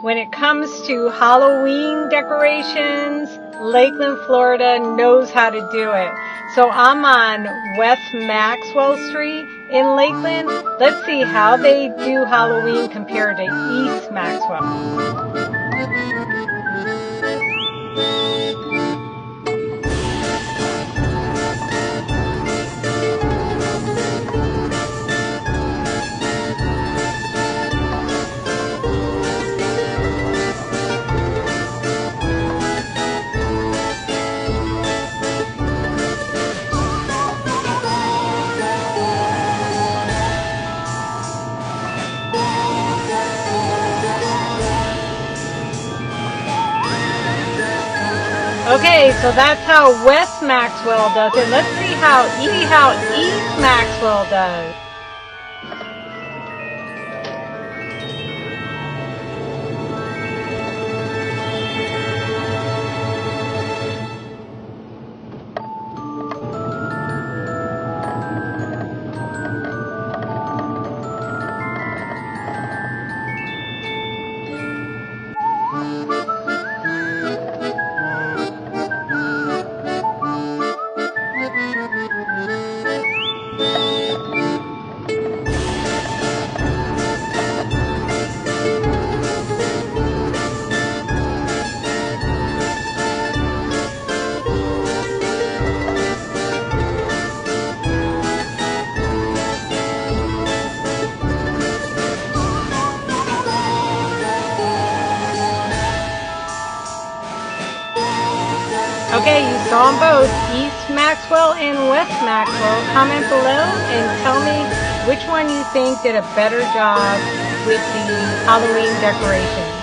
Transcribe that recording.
When it comes to Halloween decorations, Lakeland, Florida knows how to do it. So I'm on West Maxwell Street in Lakeland. Let's see how they do Halloween compared to East Maxwell. Okay, so that's how West Maxwell does it. Let's see how East Maxwell does. Okay, you saw them both, East Maxwell and West Maxwell. Comment below and tell me which one you think did a better job with the Halloween decorations.